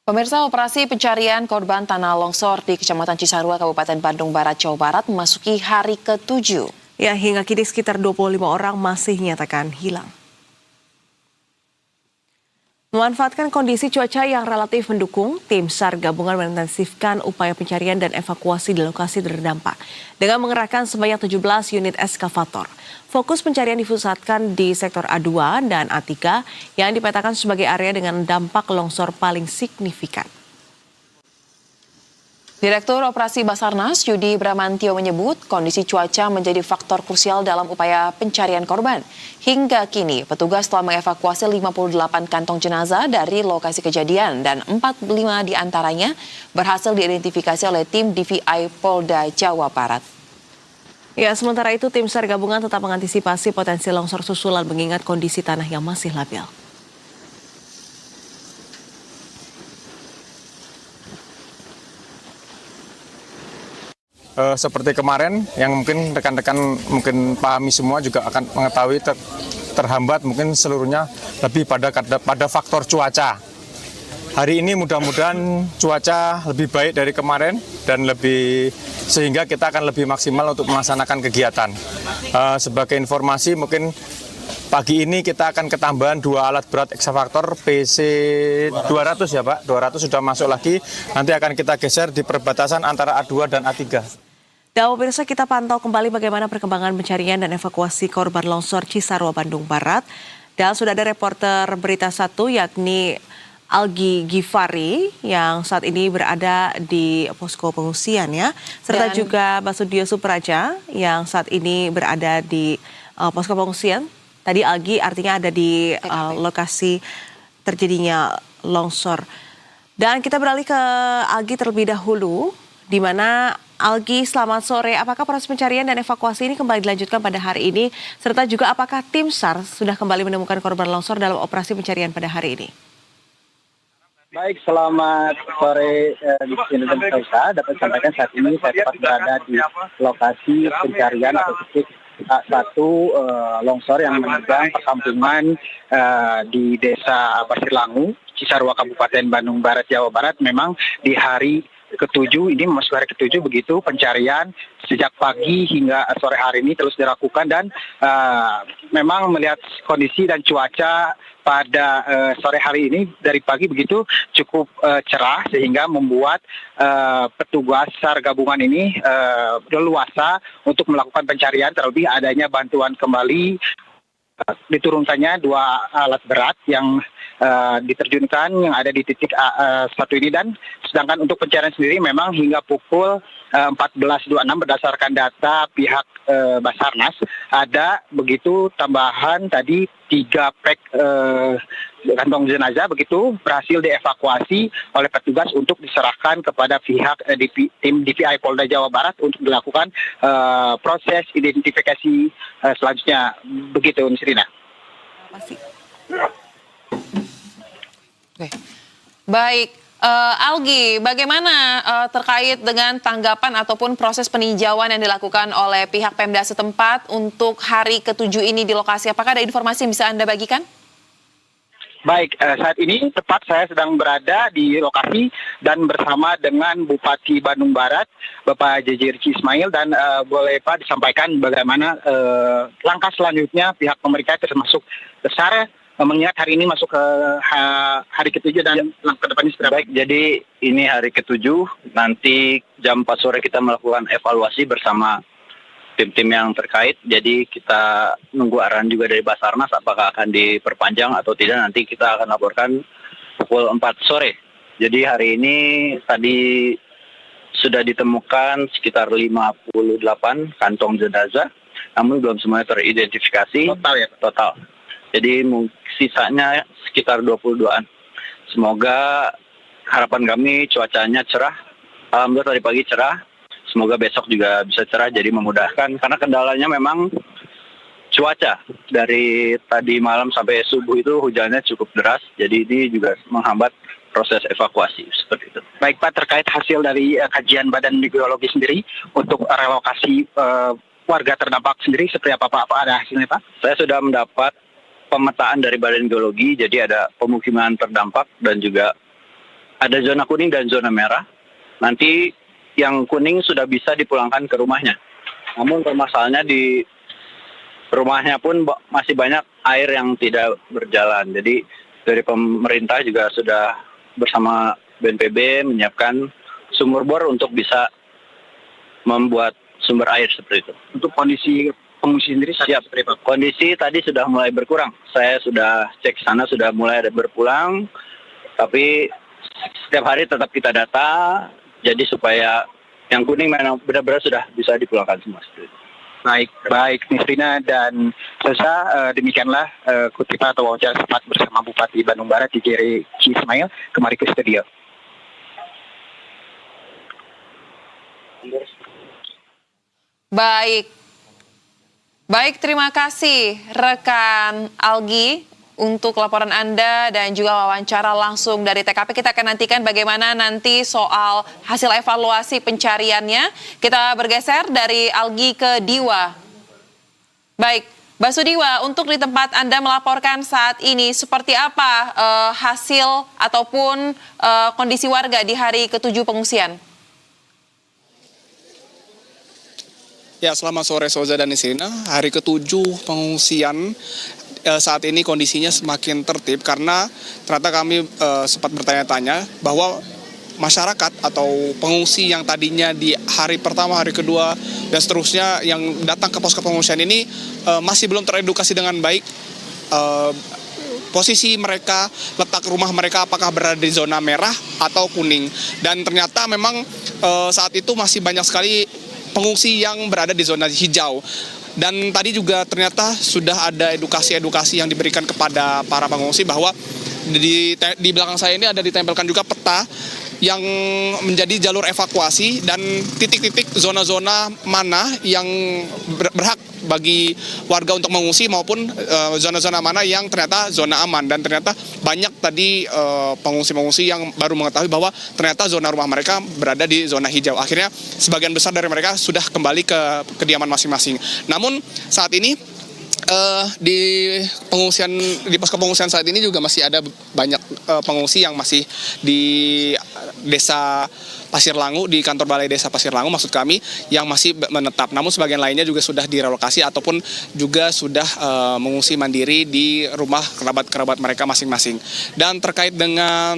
Pemirsa, operasi pencarian korban tanah longsor di Kecamatan Cisarua, Kabupaten Bandung Barat, Jawa Barat memasuki hari ke-7. Ya, hingga kini sekitar 25 orang masih dinyatakan hilang. Memanfaatkan kondisi cuaca yang relatif mendukung, tim SAR gabungan mengintensifkan upaya pencarian dan evakuasi di lokasi terdampak dengan mengerahkan sebanyak 17 unit eskavator. Fokus pencarian dipusatkan di sektor A2 dan A3 yang dipetakan sebagai area dengan dampak longsor paling signifikan. Direktur Operasi Basarnas Yudi Bramantio menyebut kondisi cuaca menjadi faktor krusial dalam upaya pencarian korban. Hingga kini, petugas telah mengevakuasi 58 kantong jenazah dari lokasi kejadian dan 45 diantaranya berhasil diidentifikasi oleh tim DVI Polda Jawa Barat. Ya, sementara itu tim SAR gabungan tetap mengantisipasi potensi longsor susulan mengingat kondisi tanah yang masih labil. Seperti kemarin yang mungkin rekan-rekan mungkin pahami semua juga akan mengetahui terhambat mungkin seluruhnya lebih pada faktor cuaca. Hari ini mudah-mudahan cuaca lebih baik dari kemarin dan sehingga kita akan lebih maksimal untuk melaksanakan kegiatan. Sebagai informasi mungkin pagi ini kita akan ketambahan 2 alat berat ekskavator PC 200 ya Pak, 200 sudah masuk lagi, nanti akan kita geser di perbatasan antara A2 dan A3. Dan pemirsa, kita pantau kembali bagaimana perkembangan pencarian dan evakuasi korban longsor Cisarua, Bandung Barat. Dan sudah ada reporter Berita 1 yakni Algi Gifari yang saat ini berada di posko pengungsian ya. Serta juga Basudio Supraja yang saat ini berada di posko pengungsian. Tadi Algi artinya ada di lokasi terjadinya longsor. Dan kita beralih ke Algi terlebih dahulu, di mana Algi, selamat sore. Apakah proses pencarian dan evakuasi ini kembali dilanjutkan pada hari ini? Serta juga apakah tim SAR sudah kembali menemukan korban longsor dalam operasi pencarian pada hari ini? Baik, selamat sore di sini dan Faisa. Dapat sampaikan saat ini saya tepat berada di lokasi pencarian atau titik satu longsor yang menerjang perkampungan di Desa Pasirlangu, Cisarua, Kabupaten Bandung Barat, Jawa Barat. Memang di hari ke-7, ini memasuki hari ke-7 begitu, pencarian sejak pagi hingga sore hari ini terus dilakukan dan memang melihat kondisi dan cuaca pada sore hari ini dari pagi begitu cukup cerah sehingga membuat petugas SAR gabungan ini leluasa untuk melakukan pencarian, terlebih adanya bantuan kembali diturunkannya 2 alat berat yang diterjunkan yang ada di titik satu ini, dan sedangkan untuk pencarian sendiri memang hingga pukul 14.26 berdasarkan data pihak Basarnas ada begitu tambahan tadi 3 pek kantong jenazah begitu berhasil dievakuasi oleh petugas untuk diserahkan kepada pihak tim DVI Polda Jawa Barat untuk dilakukan proses identifikasi selanjutnya begitu, Nisrina. Oke. Baik, Algi, bagaimana terkait dengan tanggapan ataupun proses peninjauan yang dilakukan oleh pihak Pemda setempat untuk hari ke-7 ini di lokasi? Apakah ada informasi yang bisa Anda bagikan? Baik, saat ini tepat saya sedang berada di lokasi dan bersama dengan Bupati Bandung Barat, Bapak JJ Rizky Ismail, dan boleh Pak disampaikan bagaimana langkah selanjutnya pihak pemerintah termasuk SAR mengingat hari ini masuk ke hari ke-7 dan langkah depannya seperti baik. Jadi ini hari ke-7, nanti jam 4 sore kita melakukan evaluasi bersama tim-tim yang terkait. Jadi kita nunggu arahan juga dari Basarnas apakah akan diperpanjang atau tidak, nanti kita akan laporkan pukul 4 sore. Jadi hari ini tadi sudah ditemukan sekitar 58 kantong jenazah, namun belum semuanya teridentifikasi. Total ya? Total. Jadi sisanya sekitar 22-an. Semoga harapan kami cuacanya cerah. Alhamdulillah tadi pagi cerah. Semoga besok juga bisa cerah, jadi memudahkan. Karena kendalanya memang cuaca. Dari tadi malam sampai subuh itu hujannya cukup deras. Jadi ini juga menghambat proses evakuasi seperti itu. Baik Pak, terkait hasil dari kajian Badan Geologi sendiri untuk relokasi warga terdampak sendiri seperti apa Pak? Apa ada hasilnya Pak? Saya sudah mendapat pemetaan dari Badan Geologi, jadi ada pemukiman terdampak dan juga ada zona kuning dan zona merah. Nanti yang kuning sudah bisa dipulangkan ke rumahnya. Namun permasalahannya di rumahnya pun masih banyak air yang tidak berjalan. Jadi dari pemerintah juga sudah bersama BNPB menyiapkan sumur bor untuk bisa membuat sumber air seperti itu. Untuk kondisi pengungsi sendiri Siap. Kondisi tadi sudah mulai berkurang. Saya sudah cek sana, sudah mulai ada berpulang. Tapi setiap hari tetap kita data, jadi supaya yang kuning memang benar-benar sudah bisa dipulangkan semua. Baik, Nisrina dan Sosa, demikianlah kutipan atau wawancara sempat bersama Bupati Bandung Barat Giri Ismail kembali ke studio. Baik, terima kasih rekan Algi untuk laporan Anda dan juga wawancara langsung dari TKP. Kita akan nantikan bagaimana nanti soal hasil evaluasi pencariannya. Kita bergeser dari Algi ke Diwa. Baik, Mbak Sudiwa, untuk di tempat Anda melaporkan saat ini, seperti apa hasil ataupun kondisi warga di hari ke-7 pengungsian? Ya, selamat sore Soza dan Nisrina. Hari ke-7 pengungsian saat ini kondisinya semakin tertib karena ternyata kami sempat bertanya-tanya bahwa masyarakat atau pengungsi yang tadinya di hari pertama, hari kedua, dan seterusnya yang datang ke posko pengungsian ini masih belum teredukasi dengan baik. Posisi mereka, letak rumah mereka apakah berada di zona merah atau kuning. Dan ternyata memang saat itu masih banyak sekali pengungsi yang berada di zona hijau. Dan tadi juga ternyata sudah ada edukasi-edukasi yang diberikan kepada para pengungsi bahwa di belakang saya ini ada ditempelkan juga peta yang menjadi jalur evakuasi dan titik-titik zona-zona mana yang berhak bagi warga untuk mengungsi maupun zona-zona mana yang ternyata zona aman. Dan ternyata banyak tadi pengungsi-pengungsi yang baru mengetahui bahwa ternyata zona rumah mereka berada di zona hijau. Akhirnya sebagian besar dari mereka sudah kembali ke kediaman masing-masing. Namun saat ini di posko pengungsian saat ini juga masih ada banyak pengungsi yang masih di Desa Pasir Langu, di kantor Balai Desa Pasir Langu maksud kami, yang masih menetap. Namun sebagian lainnya juga sudah direlokasi ataupun juga sudah mengungsi mandiri di rumah kerabat-kerabat mereka masing-masing. Dan terkait dengan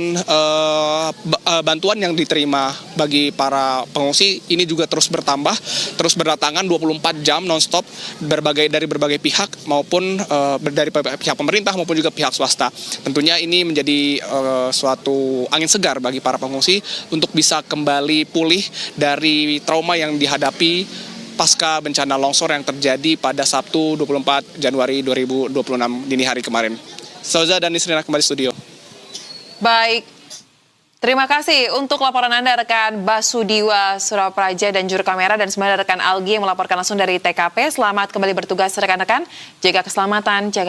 bantuan yang diterima bagi para pengungsi ini juga terus bertambah, terus berdatangan 24 jam nonstop dari berbagai pihak maupun dari pihak pemerintah maupun juga pihak swasta. Tentunya ini menjadi suatu angin segar bagi para pengungsi untuk bisa kembali pulih dari trauma yang dihadapi pasca bencana longsor yang terjadi pada Sabtu 24 Januari 2026 dini hari kemarin. Soza dan Nisrina kembali studio. Baik, terima kasih untuk laporan Anda rekan Basudiwa Surapraja dan juru kamera, dan sebenarnya rekan Algi yang melaporkan langsung dari TKP. Selamat kembali bertugas rekan-rekan, jaga keselamatan, jaga